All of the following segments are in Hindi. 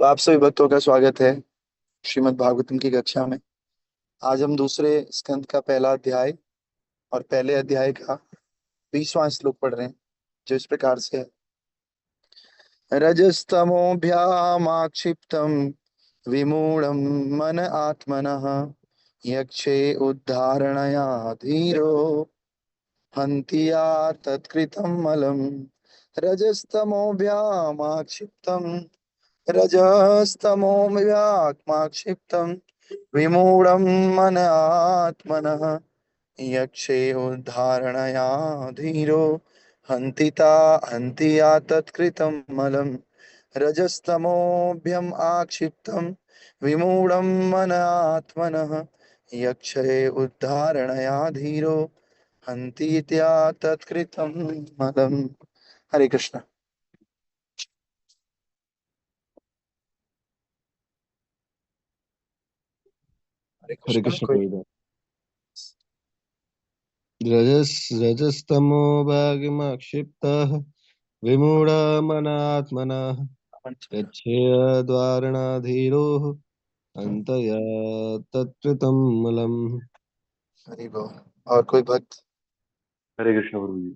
तो आप सभी भक्तों का स्वागत है श्रीमद् भागवतम की कक्षा में। आज हम दूसरे स्कंद का पहला अध्याय और पहले अध्याय का 20वां श्लोक पढ़ रहे हैं, जो इस प्रकार से है। रजस्तमोभ्यामाक्षिप्तम विमूढ़म मन आत्मनः यक्षे उद्धारणया धीरो हन्ति या तत्कृतं मलम्। रजस्तमोभ्यामाक्षिप्तम रजस्तमोऽव्याक्माक्षिप्तं विमूढं मन आत्मनः यक्षे उद्धारणया धीरो हन्ति या तत्कृतं मलम्। रजस्तमोभ्यम् आक्षिप्तं विमूढं मन आत्मनः यक्षे उद्धारणया धीरो हन्ति या तत्कृतं मलम्। हरे कृष्ण। हरे हरे कृष्ण। कृष्ण कोई प्रभुपाद। रजस्तमो भागमाक्षिप्तः विमूढमनात्मनः यच्छेद्वारणाधीरोः अन्तया तत्कृतं मलम्। हरि बोल। और कोई भक्त? हरे कृष्ण प्रभु जी।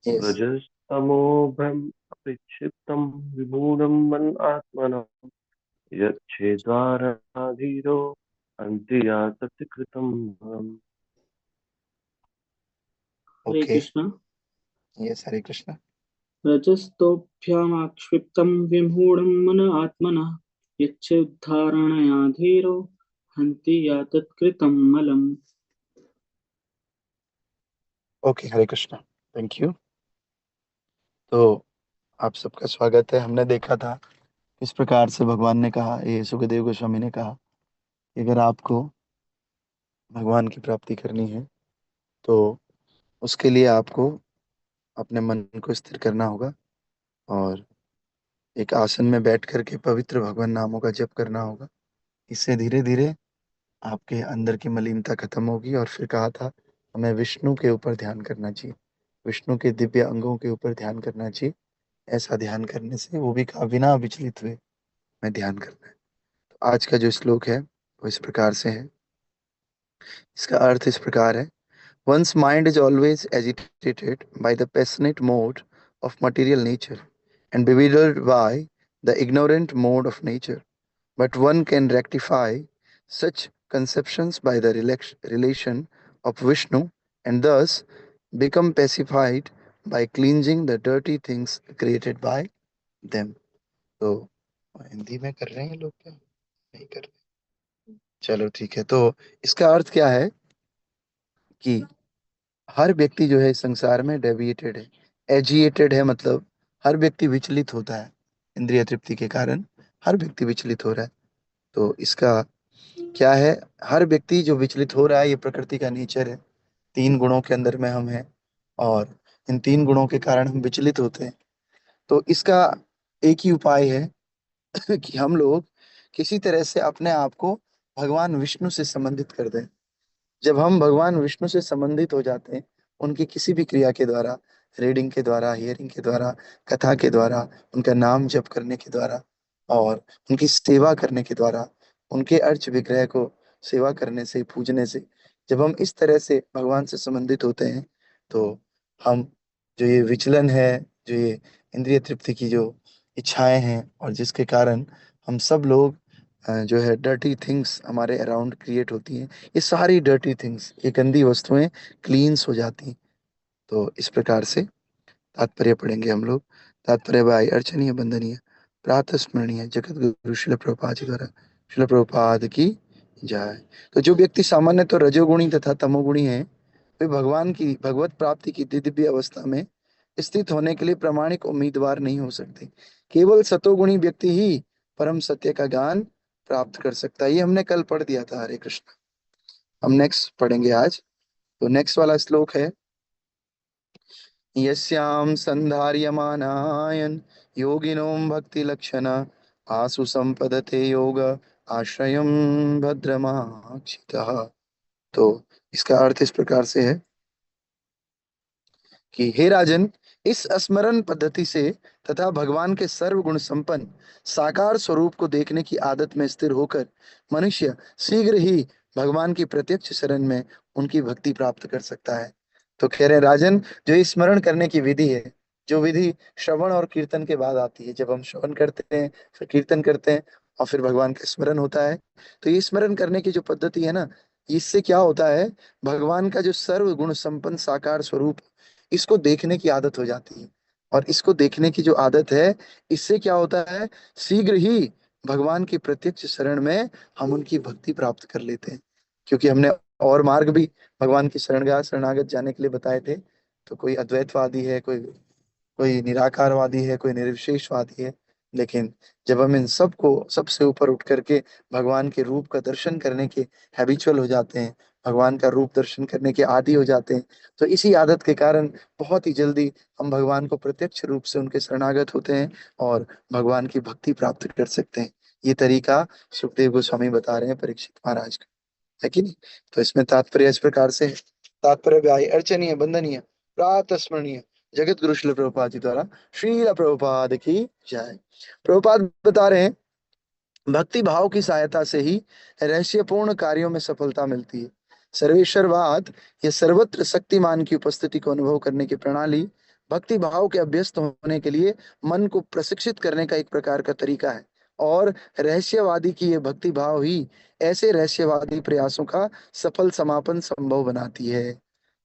यस। रजस्तमोभ्रम विक्षिप्तम विमूढ़ं मन आत्मनः यच्छेद्वारणाधीरो अन्त्य तत्कृतं फलम्। हरे ओके। कृष्ण। यस, हरे कृष्ण। रजस्तोभ्यामाक्षिप्तं विमूढं मन आत्मनः यच्चोद्धारणया धीरो हन्ति यातत्कृतं मलम्। Okay, Hare Krishna. Thank you. तो आप सबका स्वागत है। हमने देखा था किस प्रकार से भगवान ने कहा, ये सुखदेव गोस्वामी ने कहा कि अगर आपको भगवान की प्राप्ति करनी है तो उसके लिए आपको अपने मन को स्थिर करना होगा और एक आसन में बैठ करके पवित्र भगवान नामों का जप करना होगा। इससे धीरे धीरे आपके अंदर की मलिनता खत्म होगी। और फिर कहा था हमें विष्णु के ऊपर ध्यान करना चाहिए, विष्णु के दिव्य अंगों के ऊपर ध्यान करना चाहिए। ऐसा ध्यान करने से, वो भी कहा बिना विचलित हुए में ध्यान करना है। तो आज का जो श्लोक है वो इस प्रकार से है। इसका अर्थ इस प्रकार है। One's mind is always agitated by the passionate mode of material nature and bewildered by the ignorant mode of nature. But one can rectify such conceptions by the relation of Vishnu and thus become pacified by cleansing the dirty things created by them. तो हिंदी में कर रहे हैं लोग क्या? नहीं कर रहे? चलो ठीक है। तो इसका अर्थ क्या है कि हर व्यक्ति जो है इस संसार में डेविएटेड है, एजिएटेड है, मतलब हर व्यक्ति विचलित होता है। इंद्रिय तृप्ति के कारण हर व्यक्ति विचलित हो रहा है। तो इसका क्या है? हर व्यक्ति जो विचलित हो रहा है, ये प्रकृति का नेचर है। तीन गुणों के अंदर में हम हैं और इन तीन गुणों के कारण हम विचलित होते हैं। तो इसका एक ही उपाय है कि हम लोग किसी तरह से अपने आप को भगवान विष्णु से संबंधित कर दें। जब हम भगवान विष्णु से संबंधित हो जाते हैं, उनकी किसी भी क्रिया के द्वारा, रीडिंग के द्वारा, हियरिंग के द्वारा, कथा के द्वारा, उनका नाम जप करने के द्वारा और उनकी सेवा करने के द्वारा, उनके अर्च विग्रह को सेवा करने से, पूजने से, जब हम इस तरह से भगवान से संबंधित होते हैं तो हम जो ये विचलन है, जो ये इंद्रिय तृप्ति की जो इच्छाएं हैं और जिसके कारण हम सब लोग जो है डर्टी थिंग्स हमारे अराउंड क्रिएट होती हैं, ये सारी डर्टी थिंग्स, ये गंदी वस्तुएं क्लींस हो जाती हैं। तो इस प्रकार से तात्पर्य पढ़ेंगे हम लोग। तात्पर्य बाई अर्चनीय वंदनीय प्रातः स्मरणीय जगत गुरु शिल प्रभुपाद जी द्वारा शिल प्रभुपाद की जय। तो जो व्यक्ति सामान्य तो रजोगुणी तथा तमोगुणी है, वे भगवान की भगवत प्राप्ति की दिव्य अवस्था में स्थित होने के लिए प्रामाणिक उम्मीदवार नहीं हो सकते। केवल सतोगुणी व्यक्ति ही परम सत्य का ज्ञान प्राप्त कर सकता है। ये हमने कल पढ़ दिया था। हरे कृष्ण। हम नेक्स्ट पढ़ेंगे आज। तो नेक्स्ट वाला श्लोक है यस्याम संधार्यमानायन योगिनो भक्ति लक्षण आसु संपदते योग आश्रयम भद्रमाक्षितः। तो इसका अर्थ इस प्रकार से है कि हे राजन, इस स्मरण पद्धति से तथा भगवान के सर्वगुण संपन्न साकार स्वरूप को देखने की आदत में स्थिर होकर मनुष्य शीघ्र ही भगवान की प्रत्यक्ष शरण में उनकी भक्ति प्राप्त कर सकता है। तो कह रहे हैं, राजन, जो ये स्मरण करने की विधि है, जो विधि श्रवण और कीर्तन के बाद आती है, जब हम श्रवण करते हैं, फिर कीर्तन करते हैं और फिर भगवान का स्मरण होता है, तो ये स्मरण करने की जो पद्धति है ना, इससे क्या होता है, भगवान का जो सर्व गुण संपन्न साकार स्वरूप, इसको देखने की आदत हो जाती है। और इसको देखने की जो आदत है, इससे क्या होता है, शीघ्र ही भगवान की प्रत्यक्ष शरण में हम उनकी भक्ति प्राप्त कर लेते हैं। क्योंकि हमने और मार्ग भी भगवान की शरणागत जाने के लिए बताए थे। तो कोई अद्वैतवादी है, कोई कोई निराकारवादी है, कोई निर्विशेषवादी है। लेकिन जब हम इन सबको सबसे ऊपर उठ करके भगवान के रूप का दर्शन करने के हैबिचुअल हो जाते हैं, भगवान का रूप दर्शन करने के आदी हो जाते हैं, तो इसी आदत के कारण बहुत ही जल्दी हम भगवान को प्रत्यक्ष रूप से उनके शरणागत होते हैं और भगवान की भक्ति प्राप्त कर सकते हैं। ये तरीका सुखदेव गोस्वामी बता रहे हैं परीक्षित महाराज का, है कि नहीं? तो इसमें तात्पर्य इस प्रकार से है। तात्पर्य व्याय अर्चनीय वंदनीय प्रातः स्मरणीय जगत गुरु श्रील प्रभुपाद जी द्वारा। श्रील प्रभुपाद की जय। प्रभुपाद बता रहे हैं, भक्ति भाव की सहायता से ही रहस्यपूर्ण कार्यों में सफलता मिलती है। सर्वेश्वरवाद या सर्वत्र शक्तिमान की उपस्थिति को अनुभव करने की प्रणाली भक्ति भाव के अभ्यस्त होने के लिए मन को प्रशिक्षित करने का एक प्रकार का तरीका है। और रहस्यवादी की यह भक्ति भाव ही ऐसे रहस्यवादी प्रयासों का सफल समापन संभव बनाती है।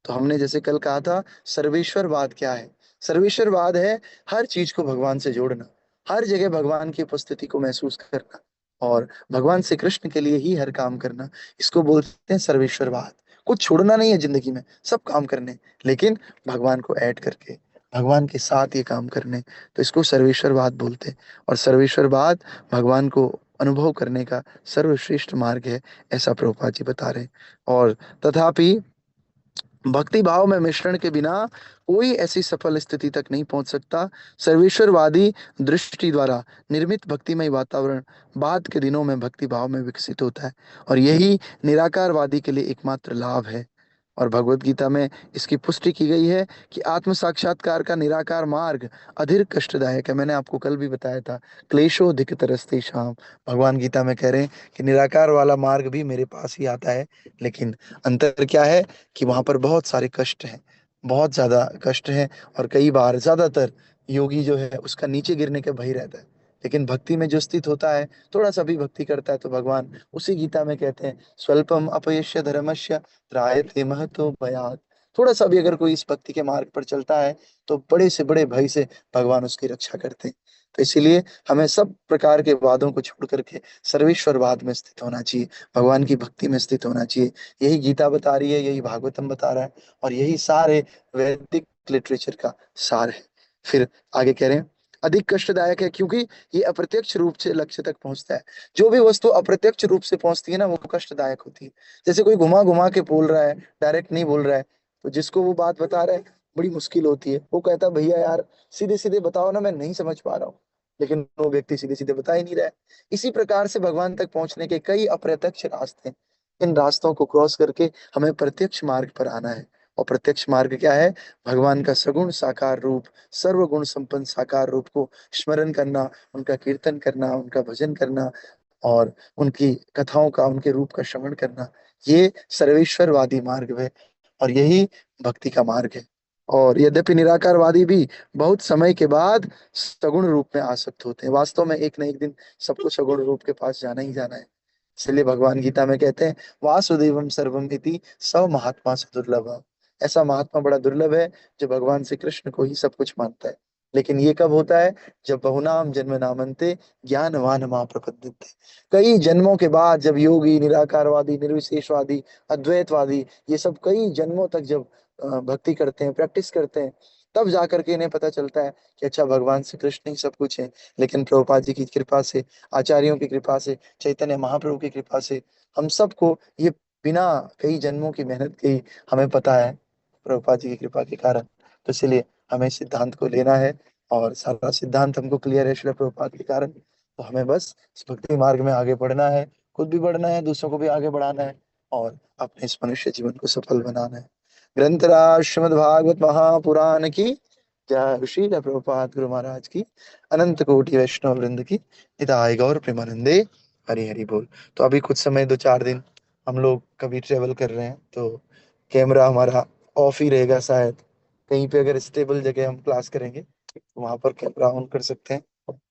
तो हमने जैसे कल कहा था, सर्वेश्वरवाद क्या है? सर्वेश्वरवाद है हर चीज को भगवान से जोड़ना, हर जगह भगवान की उपस्थिति को महसूस करना और भगवान श्री कृष्ण के लिए ही हर काम करना। इसको बोलते हैं सर्वेश्वरवाद। कुछ छोड़ना नहीं है जिंदगी में, सब काम करने, लेकिन भगवान को ऐड करके, भगवान के साथ ये काम करने। तो इसको सर्वेश्वरवाद बोलते हैं। और सर्वेश्वरवाद भगवान को अनुभव करने का सर्वश्रेष्ठ मार्ग है, ऐसा प्रभुपाद जी बता रहे हैं। और तथापि भक्ति भाव में मिश्रण के बिना कोई ऐसी सफल स्थिति तक नहीं पहुंच सकता। सर्वेश्वरवादी दृष्टि द्वारा निर्मित भक्तिमय वातावरण बाद के दिनों में भक्ति भाव में विकसित होता है और यही निराकारवादी के लिए एकमात्र लाभ है। और भगवत गीता में इसकी पुष्टि की गई है कि आत्म साक्षात्कार का निराकार मार्ग अधिक कष्टदायक है। मैंने आपको कल भी बताया था, क्लेशोधिकतरस्ते शाम। भगवान गीता में कह रहे हैं कि निराकार वाला मार्ग भी मेरे पास ही आता है, लेकिन अंतर क्या है कि वहां पर बहुत सारे कष्ट हैं, बहुत ज्यादा कष्ट हैं। और कई बार, ज्यादातर योगी जो है उसका नीचे गिरने का भय रहता है। लेकिन भक्ति में जो स्थित होता है, थोड़ा सा भी भक्ति करता है, तो भगवान उसी गीता में कहते हैं, स्वल्पम अपयश्य धर्मस्य त्रायते महतो भयात्। थोड़ा सा भी अगर कोई इस भक्ति के मार्ग पर चलता है, तो बड़े से बड़े भय से भगवान उसकी रक्षा करते हैं। तो इसीलिए हमें सब प्रकार के वादों को छोड़ करके सर्वेश्वरवाद में स्थित होना चाहिए, भगवान की भक्ति में स्थित होना चाहिए। यही गीता बता रही है, यही भागवतम बता रहा है और यही सारे वैदिक लिटरेचर का सार है। फिर आगे कह रहे हैं, अधिक कष्टदायक है क्योंकि ये अप्रत्यक्ष रूप से लक्ष्य तक पहुंचता है। जो भी वस्तु अप्रत्यक्ष रूप से पहुंचती है ना, वो कष्टदायक होती है। जैसे कोई घुमा घुमा के बोल रहा है, डायरेक्ट नहीं बोल रहा है, तो जिसको वो बात बता रहा है बड़ी मुश्किल होती है। वो कहता है, भैया यार सीधे सीधे बताओ ना, मैं नहीं समझ पा रहा हूँ। लेकिन वो व्यक्ति सीधे सीधे बता ही नहीं रहा है। इसी प्रकार से भगवान तक पहुंचने के कई अप्रत्यक्ष रास्ते हैं। इन रास्तों को क्रॉस करके हमें प्रत्यक्ष मार्ग पर आना है। और प्रत्यक्ष मार्ग क्या है? भगवान का सगुण साकार रूप, सर्वगुण संपन्न साकार रूप को स्मरण करना, उनका कीर्तन करना, उनका भजन करना और उनकी कथाओं का, उनके रूप का श्रवण करना। ये सर्वेश्वरवादी मार्ग है और यही भक्ति का मार्ग है। और यद्यपि निराकारवादी भी बहुत समय के बाद सगुण रूप में आसक्त होते हैं, वास्तव में एक न एक दिन सबको सगुण रूप के पास जाना ही जाना है। इसलिए भगवान गीता में कहते हैं, वासुदेवम सर्वम इति स महात्मा से दुर्लभ। ऐसा महात्मा बड़ा दुर्लभ है जो भगवान श्री कृष्ण को ही सब कुछ मानता है। लेकिन ये कब होता है? जब बहुनाम जन्म नामन्ते ज्ञानवान मां प्रपद्यते। कई जन्मों के बाद जब योगी, निराकारवादी, निर्विशेषवादी, अद्वैतवादी, ये सब कई जन्मों तक जब भक्ति करते हैं, प्रैक्टिस करते हैं, तब जाकर के इन्हें पता चलता है कि अच्छा, भगवान श्री कृष्ण ही सब कुछ है। लेकिन प्रभुपाद जी की कृपा से, आचार्यों की कृपा से, चैतन्य महाप्रभु की कृपा से हम सबको ये बिना कई जन्मों की मेहनत के ही हमें पता है, प्रभुपाद जी की कृपा के कारण। तो इसलिए हमें इस सिद्धांत को लेना है और सारा सिद्धांत हमको क्लियर है श्रील प्रभुपाद के कारण। तो हमें बस इस भक्ति मार्ग में आगे बढ़ना है, खुद भी बढ़ना है, दूसरों को भी आगे बढ़ाना है और अपने इस मनुष्य जीवन को सफल बनाना है। ग्रंथराज श्रीमद् भागवत महापुराण की जय श्रील प्रभुपाद गुरु महाराज की, अनंत कोटि वैष्णव वृंद की, निताय गौर प्रेमानंदे, हरि हरि बोल। तो अभी कुछ समय 2-4 दिन हम लोग कभी ट्रेवल कर रहे हैं तो कैमरा हमारा ऑफ ही रहेगा शायद। कहीं पे अगर स्टेबल जगह हम क्लास करेंगे तो वहां पर कैमरा ऑन कर सकते हैं,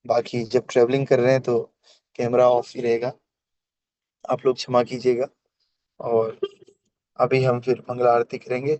बाकी जब ट्रेवलिंग कर रहे हैं तो कैमरा ऑफ ही रहेगा। आप लोग क्षमा कीजिएगा। और अभी हम फिर मंगला आरती करेंगे।